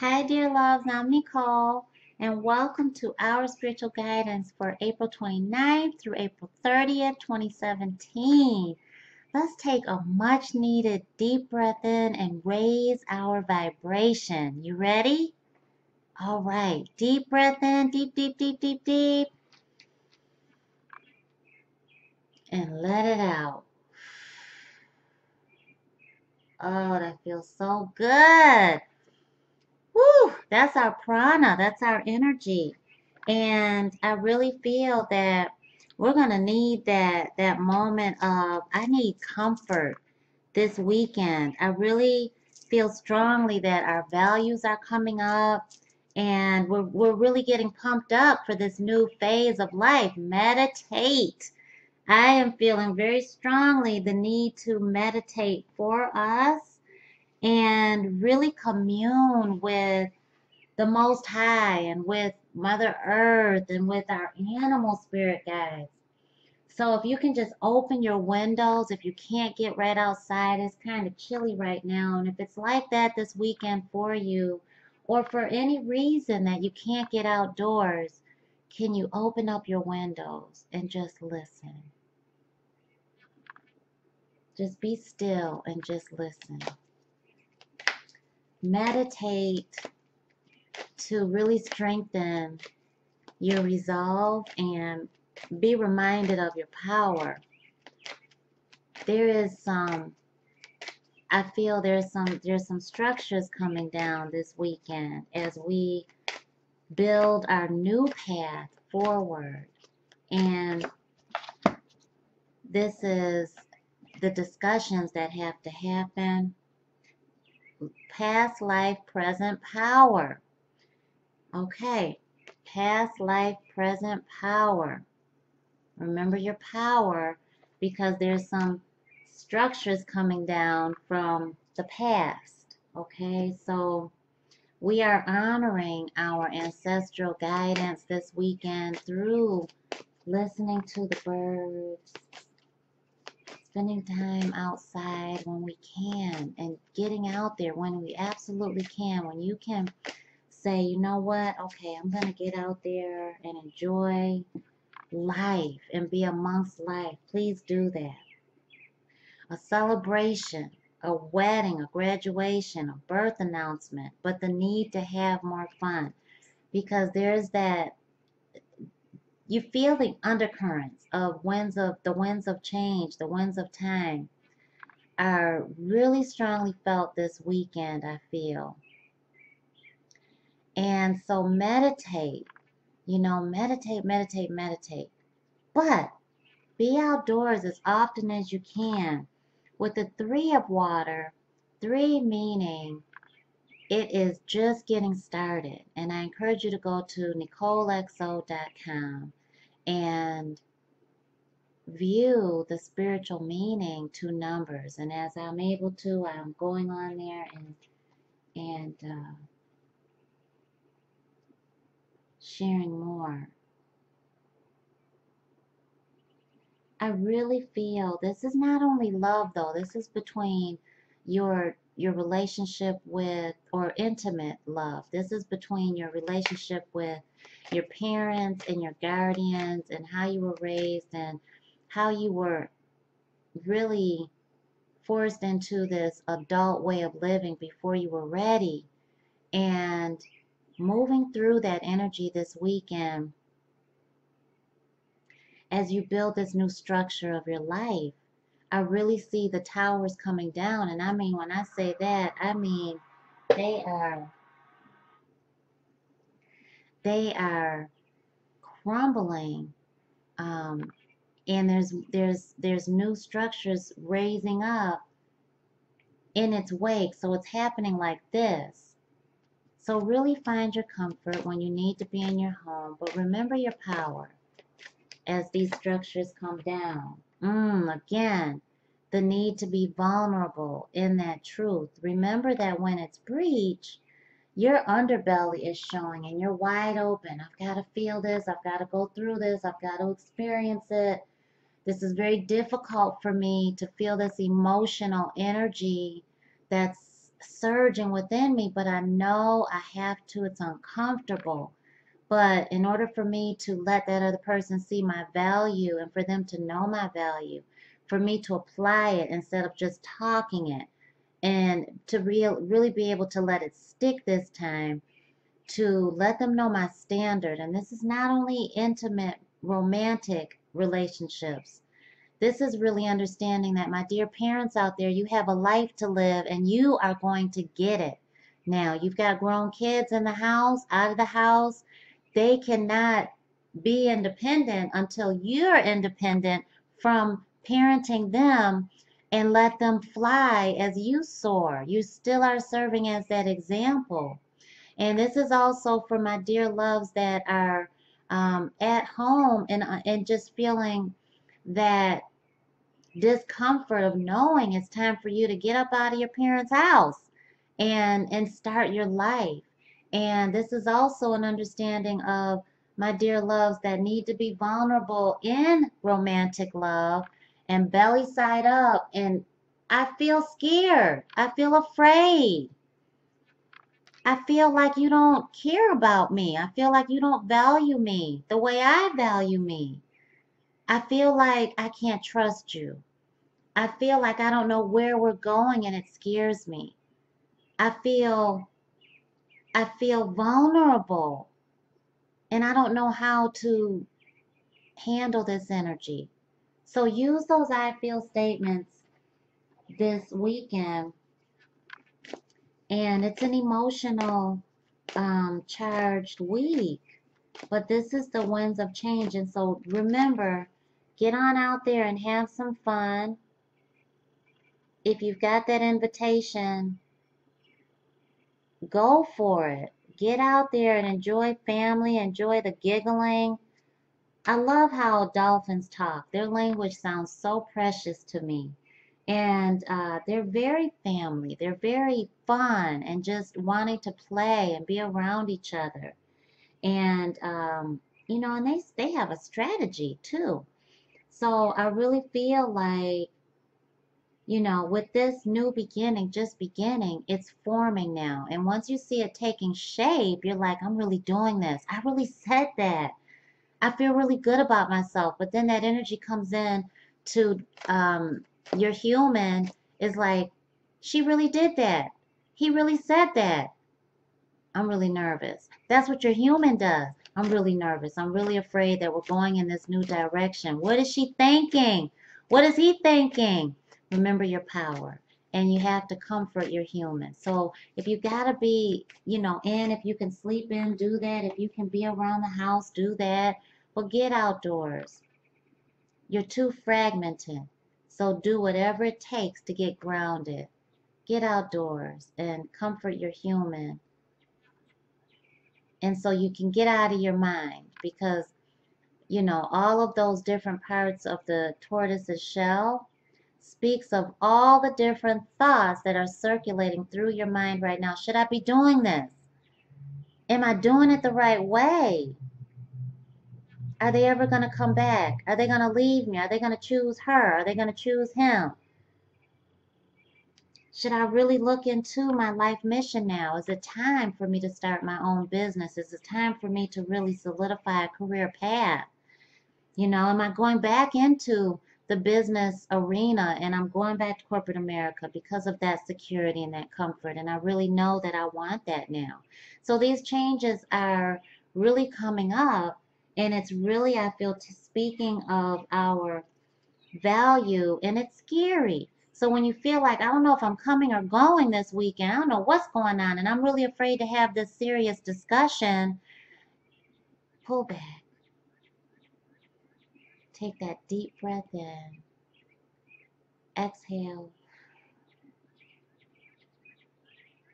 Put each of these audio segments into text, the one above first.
Hi, dear loves. I'm Nicole, and welcome to our spiritual guidance for April 29th through April 30th, 2017. Let's take a much needed deep breath in and raise our vibration. You ready? All right. Deep breath in, deep, deep, deep, deep, deep, and let it out. Oh, that feels so good. Woo! That's our prana, that's our energy. And I really feel that we're gonna need that moment of I need comfort this weekend. I really feel strongly that our values are coming up and we're really getting pumped up for this new phase of life. Meditate. I am feeling very strongly the need to meditate for us and really commune with the Most High and with Mother Earth and with our animal spirit guides. So if you can just open your windows, if you can't get right outside, it's kind of chilly right now. And if it's like that this weekend for you, or for any reason that you can't get outdoors, can you open up your windows and just listen? Just be still and just listen. Meditate to really strengthen your resolve and be reminded of your power. There is I feel there's some structures coming down this weekend as we build our new path forward. And this is the discussions that have to happen. Past life, present power. Okay, past life, present power. Remember your power because there's some structures coming down from the past. Okay, so we are honoring our ancestral guidance this weekend through listening to the birds, spending time outside when we can, and getting out there when we absolutely can. When you can say, you know what, okay, I'm going to get out there and enjoy life and be amongst life. Please do that. A celebration, a wedding, a graduation, a birth announcement, but the need to have more fun because there's that you feel the undercurrents of the winds of change, the winds of time are really strongly felt this weekend, I feel. And so meditate, meditate, meditate, meditate. But be outdoors as often as you can with the three of water, three meaning it is just getting started. And I encourage you to go to NicoleXO.com and view the spiritual meaning to numbers. And as I'm able to, I'm going on there and sharing more. I really feel this is not only love though, this is between your relationship with or intimate love. This is between your relationship with your parents and your guardians and how you were raised and how you were really forced into this adult way of living before you were ready. And moving through that energy this weekend as you build this new structure of your life, I really see the towers coming down. And I mean, when I say that, I mean they are crumbling. And there's new structures raising up in its wake. So it's happening like this. So really find your comfort when you need to be in your home, but remember your power as these structures come down. Again, the need to be vulnerable in that truth. Remember that when it's breached, your underbelly is showing and you're wide open. I've got to feel this. I've got to go through this. I've got to experience it. This is very difficult for me to feel this emotional energy that's surging within me, but I know I have to. It's uncomfortable. But in order for me to let that other person see my value and for them to know my value, for me to apply it instead of just talking it, and to really be able to let it stick this time, to let them know my standard. And this is not only intimate, romantic relationships. This is really understanding that, my dear parents out there, you have a life to live and you are going to get it. Now, you've got grown kids in the house, out of the house. They cannot be independent until you're independent from parenting them and let them fly as you soar. You still are serving as that example. And this is also for my dear loves that are at home and just feeling that discomfort of knowing it's time for you to get up out of your parents' house and start your life. And this is also an understanding of my dear loves that need to be vulnerable in romantic love and belly side up. And I feel scared. I feel afraid. I feel like you don't care about me. I feel like you don't value me the way I value me. I feel like I can't trust you. I feel like I don't know where we're going and it scares me. I feel I feel vulnerable and I don't know how to handle this energy. So use those I feel statements this weekend, and it's an emotional charged week, but this is the winds of change. And so remember, get on out there and have some fun. If you've got that invitation, go for it. Get out there and enjoy family, enjoy the giggling. I love how dolphins talk. Their language sounds so precious to me. And they're very family. They're very fun and just wanting to play and be around each other. And, and they have a strategy too. So I really feel like, with this new beginning, just beginning, it's forming now. And once you see it taking shape, you're like, I'm really doing this. I really said that. I feel really good about myself. But then that energy comes in to your human is like, she really did that. He really said that. I'm really nervous. That's what your human does. I'm really nervous. I'm really afraid that we're going in this new direction. What is she thinking? What is he thinking? Remember your power. And you have to comfort your human. So if you got to be, if you can sleep in, do that. If you can be around the house, do that. But get outdoors. You're too fragmented. So do whatever it takes to get grounded. Get outdoors and comfort your human. And so you can get out of your mind because, all of those different parts of the tortoise's shell speaks of all the different thoughts that are circulating through your mind right now. Should I be doing this? Am I doing it the right way? Are they ever going to come back? Are they going to leave me? Are they going to choose her? Are they going to choose him? Should I really look into my life mission now? Is it time for me to start my own business? Is it time for me to really solidify a career path? Am I going back into the business arena and I'm going back to corporate America because of that security and that comfort? And I really know that I want that now. So these changes are really coming up, and it's really, I feel, speaking of our value, and it's scary. So when you feel like, I don't know if I'm coming or going this weekend, I don't know what's going on, and I'm really afraid to have this serious discussion, pull back. Take that deep breath in. Exhale.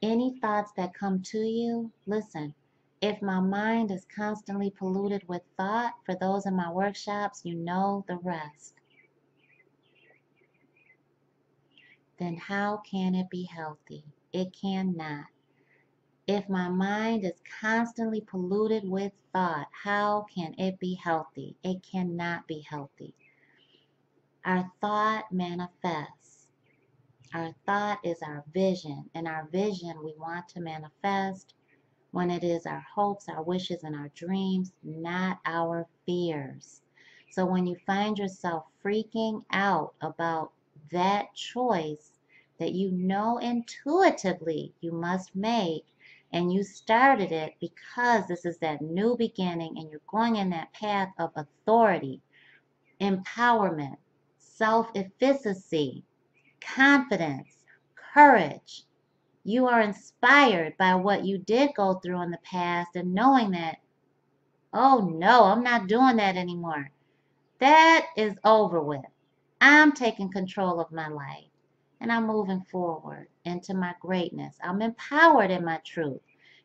Any thoughts that come to you, listen. If my mind is constantly polluted with thought, for those in my workshops, you know the rest. Then how can it be healthy? It cannot. If my mind is constantly polluted with thought, how can it be healthy? It cannot be healthy. Our thought manifests. Our thought is our vision, and our vision we want to manifest when it is our hopes, our wishes, and our dreams, not our fears. So when you find yourself freaking out about that choice that you know intuitively you must make, and you started it because this is that new beginning and you're going in that path of authority, empowerment, self-efficacy, confidence, courage. You are inspired by what you did go through in the past and knowing that, oh no, I'm not doing that anymore. That is over with. I'm taking control of my life and I'm moving forward into my greatness. I'm empowered in my truth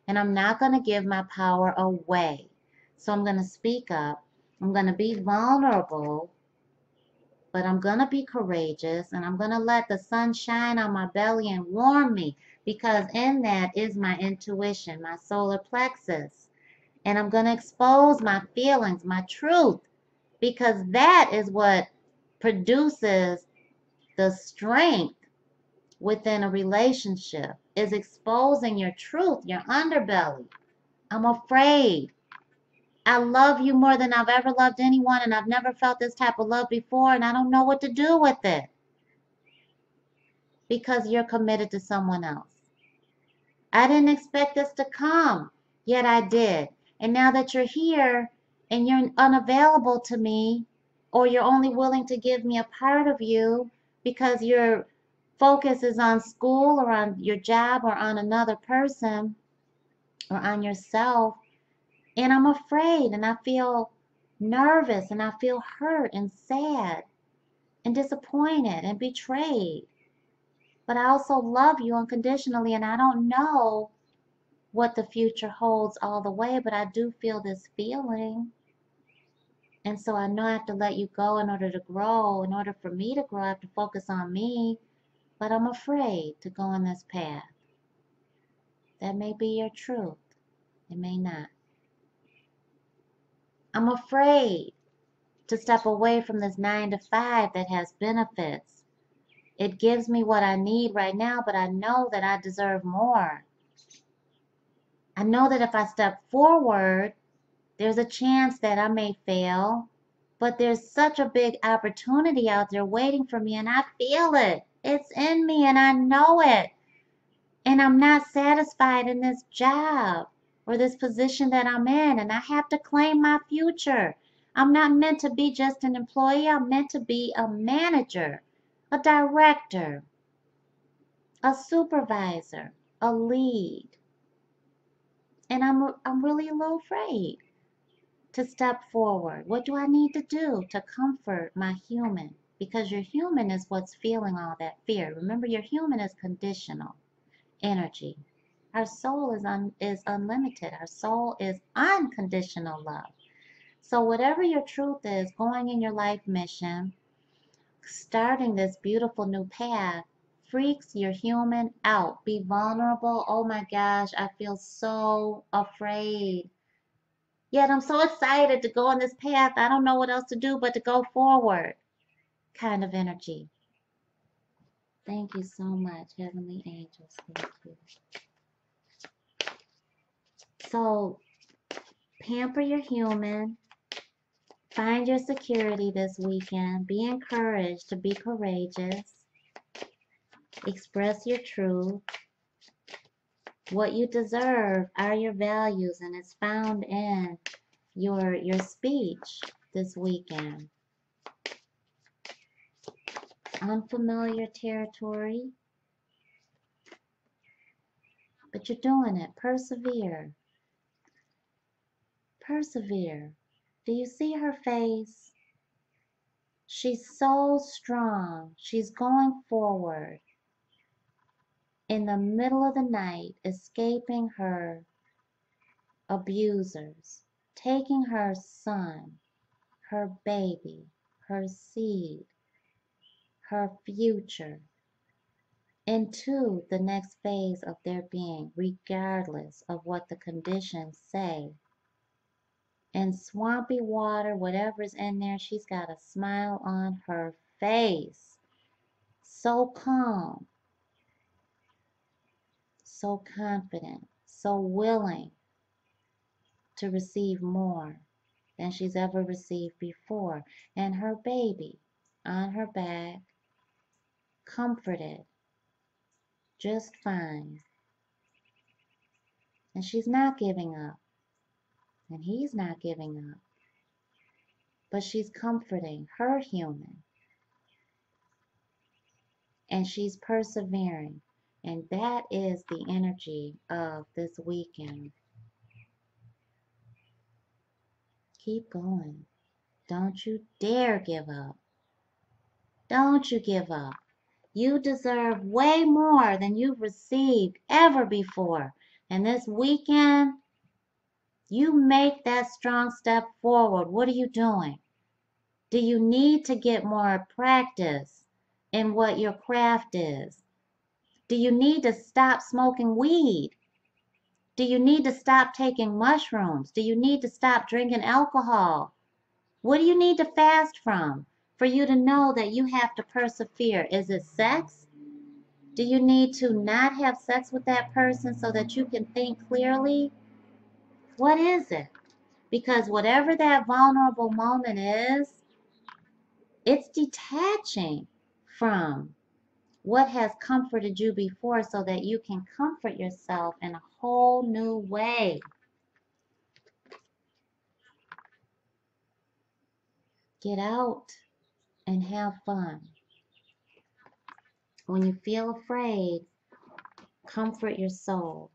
and I'm not going to give my power away. So I'm going to speak up. I'm going to be vulnerable, but I'm going to be courageous and I'm going to let the sun shine on my belly and warm me because in that is my intuition, my solar plexus. And I'm going to expose my feelings, my truth, because that is what produces the strength within a relationship, is exposing your truth, your underbelly. I'm afraid. I love you more than I've ever loved anyone, and I've never felt this type of love before, and I don't know what to do with it because you're committed to someone else. I didn't expect this to come, yet I did. And now that you're here and you're unavailable to me, or you're only willing to give me a part of you because your focus is on school or on your job or on another person or on yourself, and I'm afraid and I feel nervous and I feel hurt and sad and disappointed and betrayed. But I also love you unconditionally, and I don't know what the future holds all the way, but I do feel this feeling. And so I know I have to let you go in order to grow. In order for me to grow, I have to focus on me. But I'm afraid to go on this path. That may be your truth. It may not. I'm afraid to step away from this 9 to 5 that has benefits. It gives me what I need right now, but I know that I deserve more. I know that if I step forward, there's a chance that I may fail, but there's such a big opportunity out there waiting for me, and I feel it. It's in me, and I know it. And I'm not satisfied in this job or this position that I'm in, and I have to claim my future. I'm not meant to be just an employee. I'm meant to be a manager, a director, a supervisor, a lead. And I'm really a little afraid to step forward. What do I need to do to comfort my human? Because your human is what's feeling all that fear. Remember, your human is conditional energy. Our soul is unlimited. Our soul is unconditional love. So whatever your truth is, going in your life mission, starting this beautiful new path, freaks your human out. Be vulnerable. Oh my gosh, I feel so afraid. Yet I'm so excited to go on this path. I don't know what else to do but to go forward. Kind of energy. Thank you so much, Heavenly Angels. Thank you. So, pamper your human. Find your security this weekend. Be encouraged to be courageous. Express your truth. What you deserve are your values, and it's found in your speech this weekend. Unfamiliar territory, but you're doing it. Persevere. Persevere. Do you see her face? She's so strong. She's going forward in the middle of the night, escaping her abusers, taking her son, her baby, her seed, her future into the next phase of their being, regardless of what the conditions say. In swampy water, whatever's in there, she's got a smile on her face. So calm, so confident, so willing to receive more than she's ever received before. And her baby on her back, comforted, just fine. And she's not giving up. And he's not giving up. But she's comforting her human. And she's persevering. And that is the energy of this weekend. Keep going. Don't you dare give up. Don't you give up. You deserve way more than you've received ever before. And this weekend, you make that strong step forward. What are you doing? Do you need to get more practice in what your craft is? Do you need to stop smoking weed? Do you need to stop taking mushrooms? Do you need to stop drinking alcohol? What do you need to fast from for you to know that you have to persevere? Is it sex? Do you need to not have sex with that person so that you can think clearly? What is it? Because whatever that vulnerable moment is, it's detaching from what has comforted you before so that you can comfort yourself in a whole new way. Get out and have fun. When you feel afraid, comfort your soul,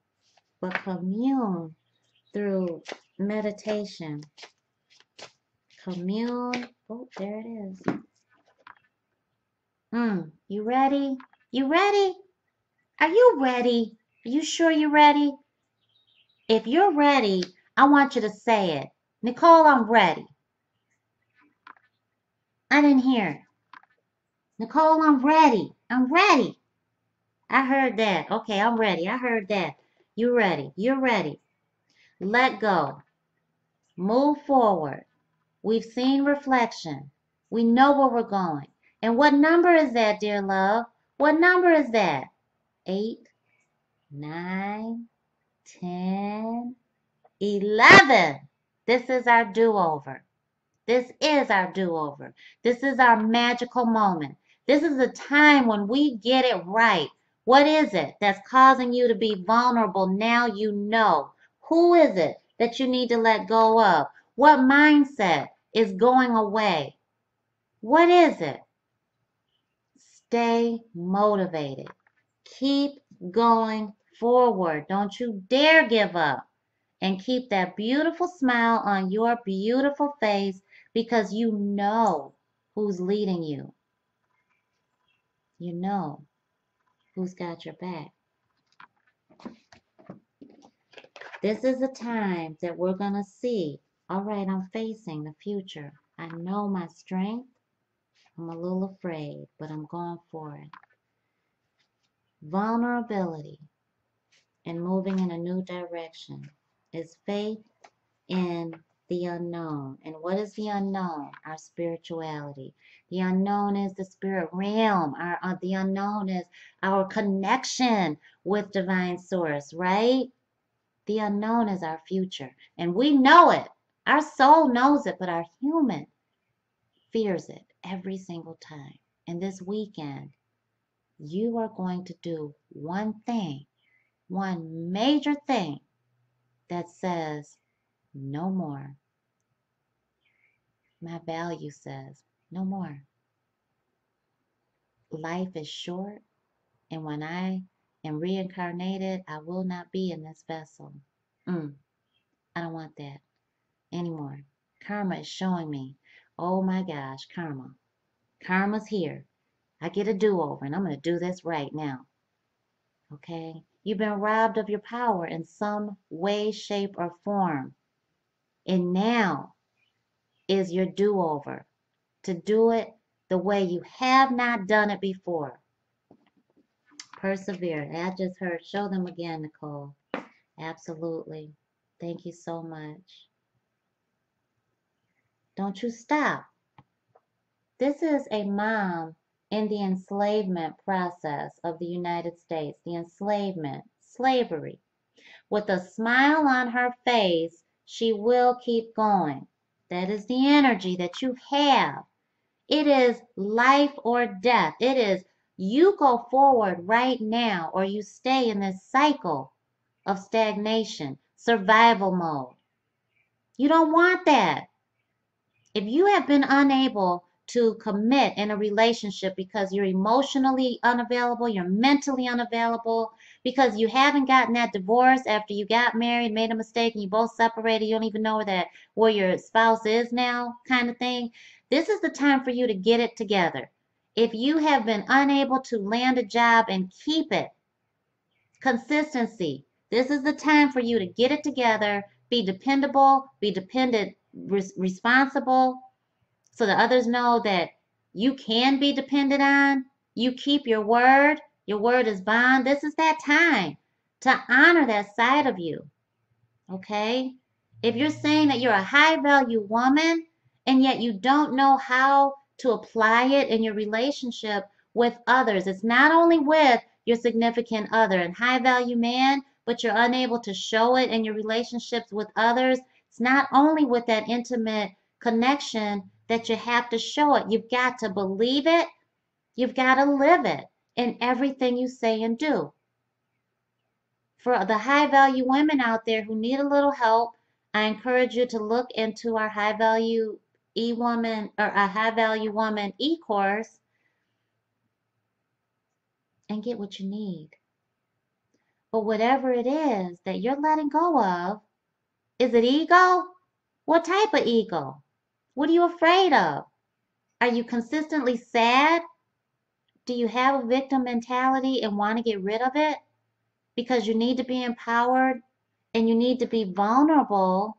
but commune through meditation. Commune. Oh, there it is. You ready? You ready? Are you ready? Are you sure you're ready? If you're ready, I want you to say it. Nicole, I'm ready. I didn't hear it. Nicole, I'm ready. I'm ready. I heard that. Okay, I'm ready. I heard that. You ready? You're ready. Let go. Move forward. We've seen reflection. We know where we're going. And what number is that, dear love? What number is that? 8, 9, 10, 11. This is our do-over. This is our do-over. This is our magical moment. This is the time when we get it right. What is it that's causing you to be vulnerable? Now you know. Who is it that you need to let go of? What mindset is going away? What is it? Stay motivated. Keep going forward. Don't you dare give up. And keep that beautiful smile on your beautiful face because you know who's leading you. You know who's got your back. This is a time that we're going to see, all right, I'm facing the future. I know my strength. I'm a little afraid, but I'm going for it. Vulnerability and moving in a new direction is faith in the unknown. And what is the unknown? Our spirituality. The unknown is the spirit realm. The unknown is our connection with divine source, right? The unknown is our future. And we know it. Our soul knows it, but our human fears it every single time. And this weekend, you are going to do one thing, one major thing that says, no more. My value says, no more. Life is short, and when I am reincarnated, I will not be in this vessel. I don't want that anymore. Karma is showing me, oh my gosh, karma. Karma's here. I get a do-over, and I'm going to do this right now. Okay? You've been robbed of your power in some way, shape, or form. And now is your do-over to do it the way you have not done it before. Persevere. I just heard, show them again, Nicole. Absolutely. Thank you so much. Don't you stop. This is a mom in the enslavement process of the United States. The enslavement, slavery. With a smile on her face, she will keep going. That is the energy that you have. It is life or death. It is you go forward right now or you stay in this cycle of stagnation, survival mode. You don't want that. If you have been unable to commit in a relationship because you're emotionally unavailable, you're mentally unavailable, because you haven't gotten that divorce after you got married, made a mistake, and you both separated, you don't even know where your spouse is now, kind of thing. This is the time for you to get it together. If you have been unable to land a job and keep it, consistency. This is the time for you to get it together, be dependable, be dependent, responsible, so that others know that you can be depended on. You keep your word. Your word is bond. This is that time to honor that side of you. Okay? If you're saying that you're a high value woman and yet you don't know how to apply it in your relationship with others, it's not only with your significant other and high value man, but you're unable to show it in your relationships with others. It's not only with that intimate connection that you have to show it. You've got to believe it. You've got to live it in everything you say and do. For the high value women out there who need a little help, I encourage you to look into our high value e-woman or a high value woman e-course and get what you need. But whatever it is that you're letting go of, is it ego? What type of ego? What are you afraid of? Are you consistently sad? Do you have a victim mentality and want to get rid of it? Because you need to be empowered and you need to be vulnerable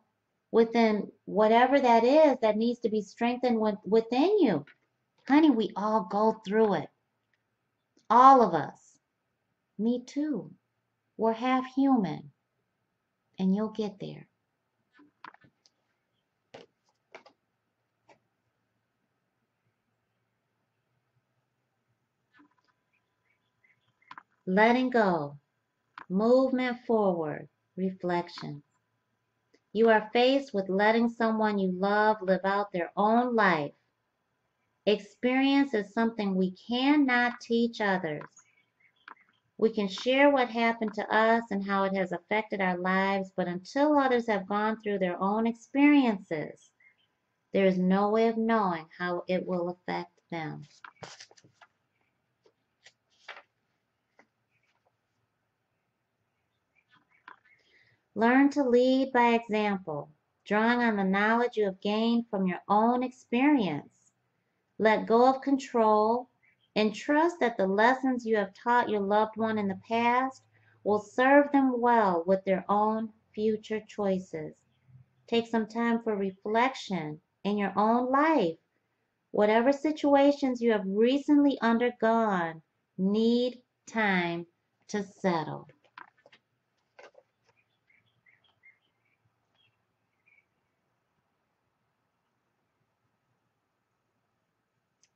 within whatever that is that needs to be strengthened within you. Honey, we all go through it. All of us. Me too. We're half human. And you'll get there. Letting go. Movement forward. Reflection. You are faced with letting someone you love live out their own life. Experience is something we cannot teach others. We can share what happened to us and how it has affected our lives, but until others have gone through their own experiences, there is no way of knowing how it will affect them. Learn to lead by example, drawing on the knowledge you have gained from your own experience. Let go of control and trust that the lessons you have taught your loved one in the past will serve them well with their own future choices. Take some time for reflection in your own life. Whatever situations you have recently undergone need time to settle.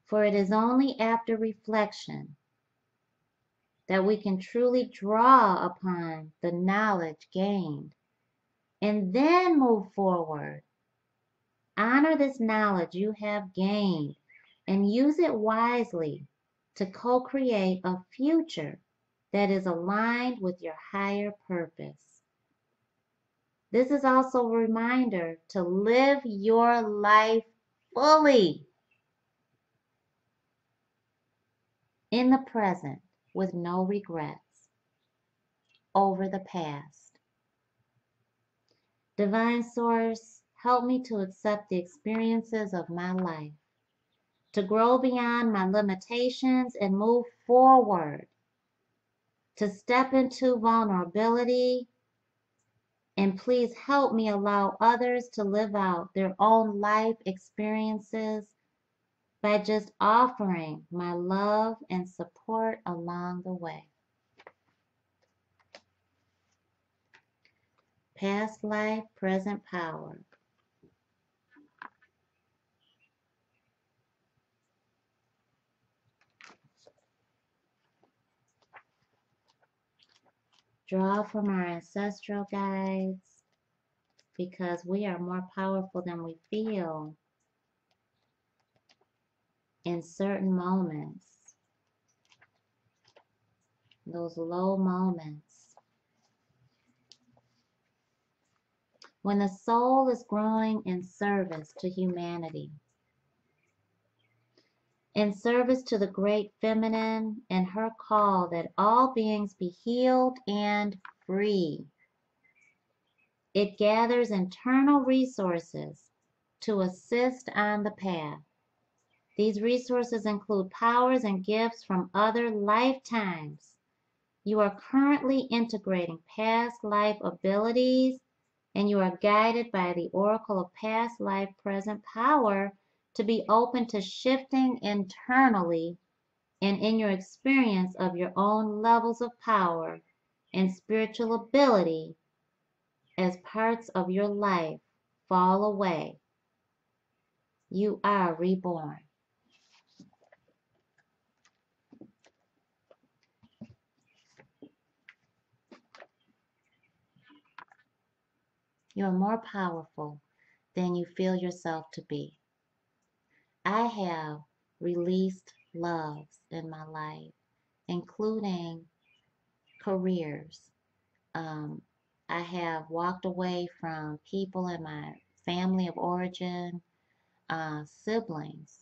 For it is only after reflection that we can truly draw upon the knowledge gained and then move forward. Honor this knowledge you have gained and use it wisely to co-create a future that is aligned with your higher purpose. This is also a reminder to live your life fully in the present with no regrets over the past. Divine Source, help me to accept the experiences of my life, to grow beyond my limitations and move forward, to step into vulnerability, and please help me allow others to live out their own life experiences by just offering my love and support along the way. Past life, present power. Draw from our ancestral guides because we are more powerful than we feel in certain moments, those low moments. When the soul is growing in service to humanity, in service to the great feminine and her call that all beings be healed and free, it gathers internal resources to assist on the path. These resources include powers and gifts from other lifetimes. You are currently integrating past life abilities, and you are guided by the oracle of past life present power to be open to shifting internally and in your experience of your own levels of power and spiritual ability as parts of your life fall away. You are reborn. You are more powerful than you feel yourself to be. I have released loves in my life, including careers. I have walked away from people in my family of origin, siblings,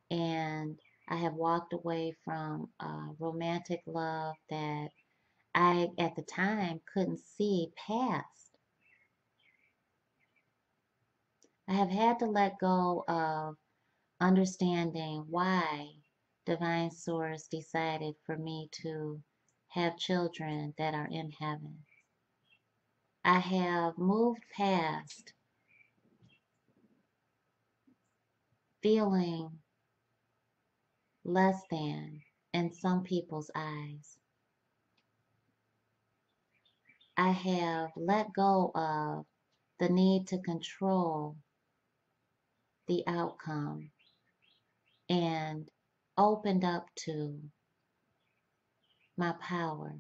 and I have walked away from romantic love that I, at the time, couldn't see past. I have had to let go of understanding why Divine Source decided for me to have children that are in heaven. I have moved past feeling less than in some people's eyes. I have let go of the need to control the outcome and opened up to my power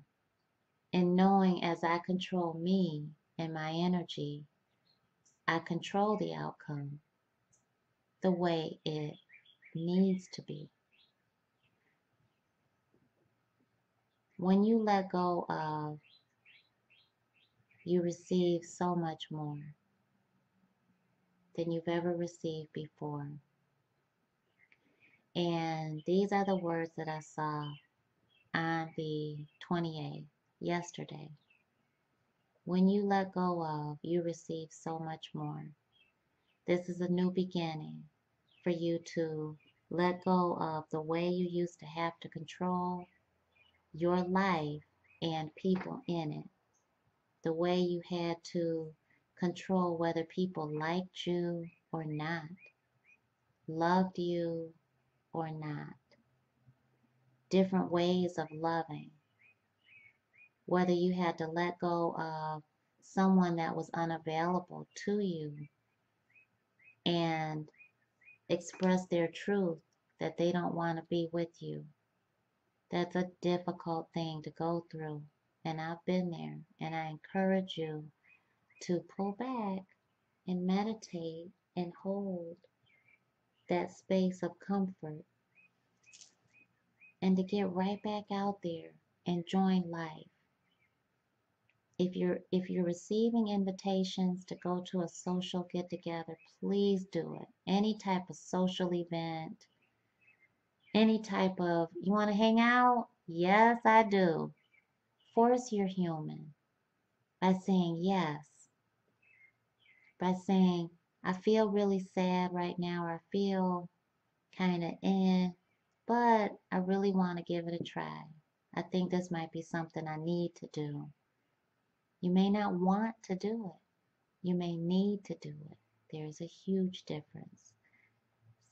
and knowing as I control me and my energy, I control the outcome the way it needs to be. When you let go of, you receive so much more than you've ever received before. And these are the words that I saw on the 28th, yesterday. When you let go of, you receive so much more. This is a new beginning for you to let go of the way you used to have to control your life and people in it. The way you had to control whether people liked you or not, loved you or not. Different ways of loving. Whether you had to let go of someone that was unavailable to you and express their truth that they don't want to be with you. That's a difficult thing to go through. And I've been there. And I encourage you to pull back and meditate and hold that space of comfort and to get right back out there and join life. If you're receiving invitations to go to a social get together, please do it. Any type of social event, any type of, you want to hang out? Yes, I do. Force your human by saying yes. By saying, I feel really sad right now, or I feel kind of but I really want to give it a try. I think this might be something I need to do. You may not want to do it. You may need to do it. There's a huge difference.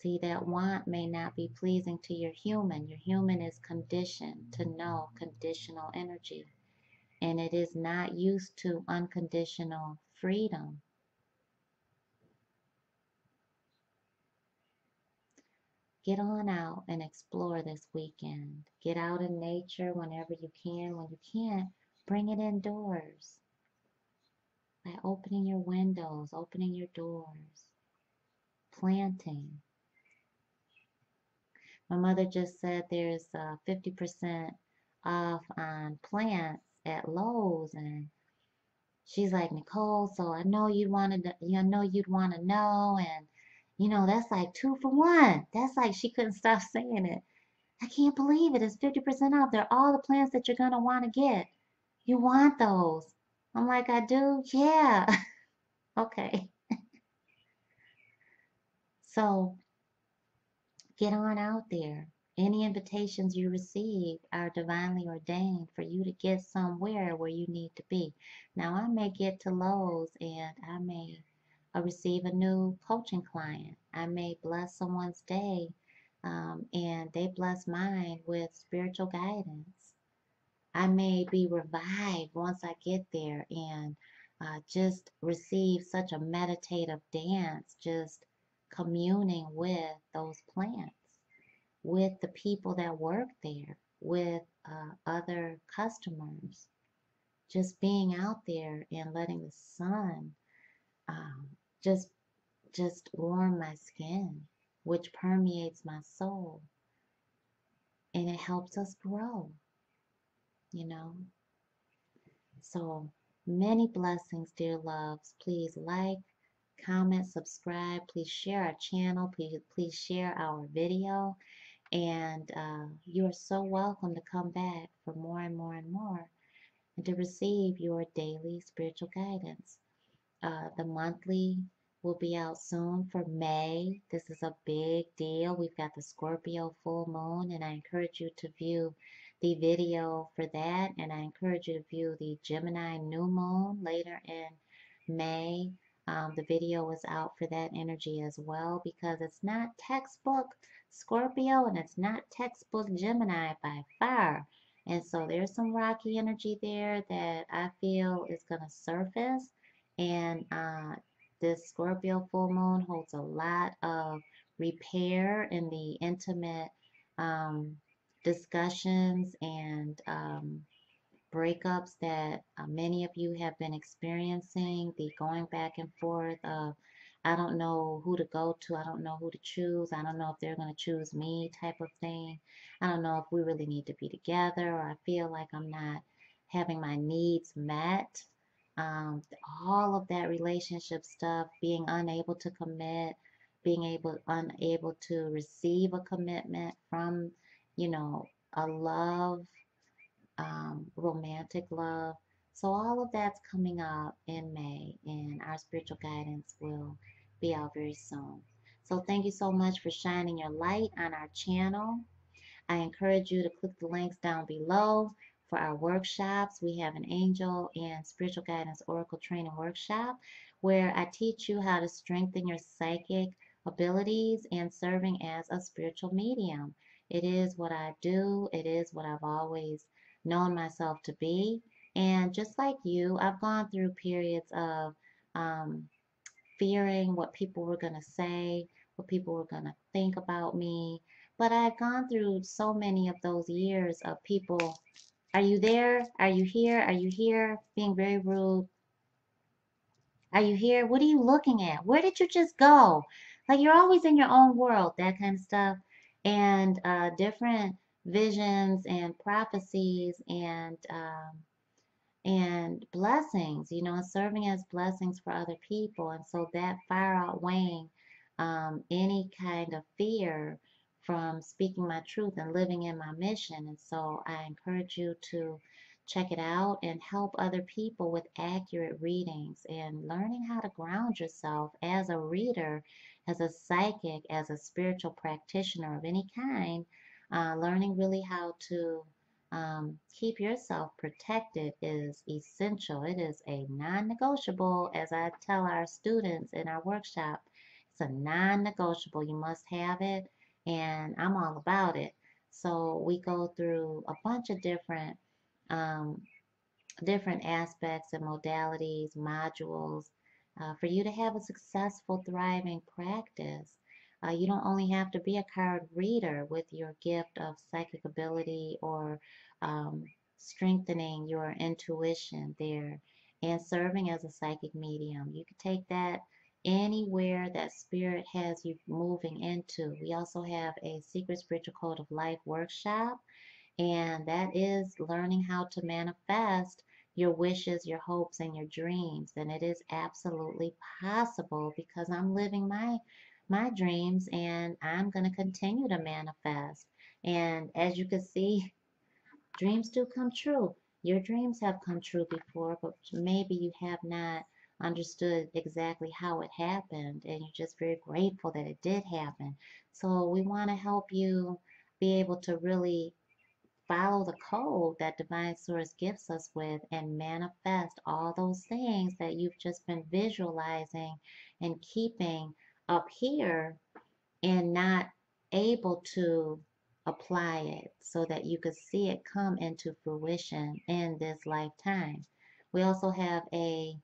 See, that want may not be pleasing to your human. Your human is conditioned to know conditional energy, and it is not used to unconditional freedom. Get on out and explore this weekend. Get out in nature whenever you can. When you can't, Bring it indoors by opening your windows, opening your doors, planting. My mother just said there's 50% off on plants at Lowe's, and she's like, Nicole, so I know you wanted to, I know you'd want to know, and that's like 2 for 1. That's like she couldn't stop saying it. I can't believe it. It's 50% off. They're all the plants that you're gonna want to get. You want those? I'm like, I do? Yeah. Okay. So get on out there. Any invitations you receive are divinely ordained for you to get somewhere where you need to be. Now, I may get to Lowe's and I may receive a new coaching client. I may bless someone's day and they bless mine with spiritual guidance. I may be revived once I get there and just receive such a meditative dance, just communing with those plants, with the people that work there, with other customers, just being out there and letting the sun um, just warm my skin, which permeates my soul, and it helps us grow, you know. So many blessings, dear loves. Please like, comment, subscribe. Please share our channel. Please share our video. And you are so welcome to come back for more and more and more and to receive your daily spiritual guidance. The monthly will be out soon for May. This is a big deal. We've got the Scorpio full moon, and I encourage you to view the video for that. And I encourage you to view the Gemini new moon later in May. The video is out for that energy as well because it's not textbook Scorpio and it's not textbook Gemini by far. And so there's some rocky energy there that I feel is going to surface. And this Scorpio full moon holds a lot of repair in the intimate um, discussions and breakups that many of you have been experiencing, the going back and forth of, I don't know who to go to, I don't know who to choose, I don't know if they're going to choose me type of thing. I don't know if we really need to be together, or I feel like I'm not having my needs met. All of that relationship stuff, being unable to commit, being unable to receive a commitment from, a love, romantic love. So all of that's coming up in May, and our spiritual guidance will be out very soon. So thank you so much for shining your light on our channel. I encourage you to click the links down below for our workshops. We have an angel and spiritual guidance oracle training workshop where I teach you how to strengthen your psychic abilities and serving as a spiritual medium. It is what I do. It is what I've always known myself to be. And just like you, I've gone through periods of um, fearing what people were going to say, what people were going to think about me. But I've gone through so many of those years of people, are you there? Are you here? Are you here? Being very rude. Are you here? What are you looking at? Where did you just go? Like you're always in your own world, that kind of stuff. And different visions and prophecies and blessings, and serving as blessings for other people. And so that far outweighing any kind of fear from speaking my truth and living in my mission. And so I encourage you to check it out and help other people with accurate readings and learning how to ground yourself as a reader, as a psychic, as a spiritual practitioner of any kind, learning really how to keep yourself protected is essential. It is a non-negotiable, as I tell our students in our workshop. It's a non-negotiable. You must have it, and I'm all about it. So we go through a bunch of um, different aspects and modalities, modules, for you to have a successful, thriving practice. You don't only have to be a card reader with your gift of psychic ability or um, strengthening your intuition there and serving as a psychic medium. You can take that anywhere that spirit has you moving into. We also have a secret spiritual code of life workshop, and that is learning how to manifest your wishes, your hopes, and your dreams. And it is absolutely possible because I'm living my dreams and I'm going to continue to manifest. And as you can see, dreams do come true. Your dreams have come true before, but maybe you have not understood exactly how it happened, and you're just very grateful that it did happen. So we want to help you be able to really follow the code that divine source gives us with and manifest all those things that you've just been visualizing and keeping up here and not able to apply it so that you could see it come into fruition in this lifetime. We also have a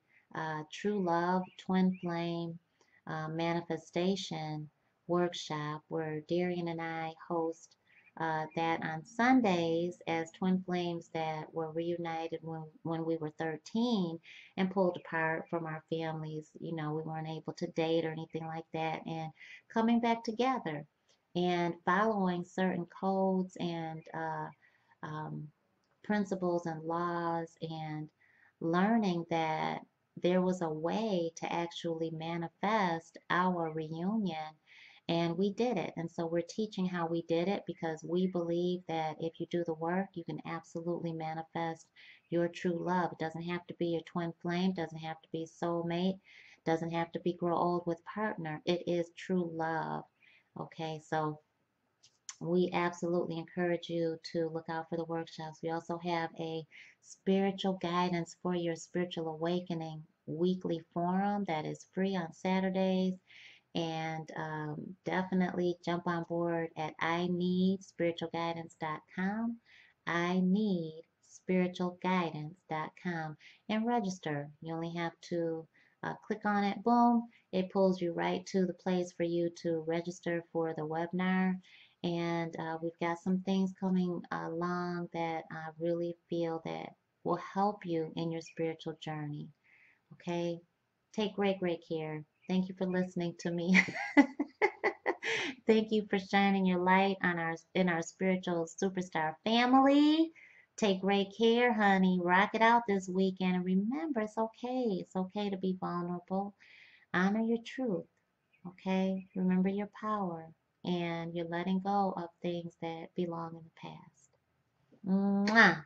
true love twin flame manifestation workshop where Darian and I host that on Sundays as twin flames that were reunited when we were 13 and pulled apart from our families. You know, we weren't able to date or anything like that. And coming back together and following certain codes and um, principles and laws and learning that there was a way to actually manifest our reunion, and we did it. And so we're teaching how we did it because we believe that if you do the work, you can absolutely manifest your true love. It doesn't have to be your twin flame, doesn't have to be soulmate, doesn't have to be grow old with partner. It is true love. Okay, so we absolutely encourage you to look out for the workshops. We also have a spiritual guidance for your spiritual awakening weekly forum that is free on Saturdays. And definitely jump on board at ineedspiritualguidance.com. ineedspiritualguidance.com and register. You only have to click on it, boom, it pulls you right to the place for you to register for the webinar. And we've got some things coming along that I really feel that will help you in your spiritual journey. Okay? Take great, great care. Thank you for listening to me. Thank you for shining your light on our spiritual superstar family. Take great care, honey. Rock it out this weekend. And remember, it's okay. It's okay to be vulnerable. Honor your truth. Okay? Remember your power. And you're letting go of things that belong in the past. Mwah!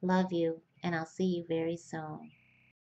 Love you. And I'll see you very soon.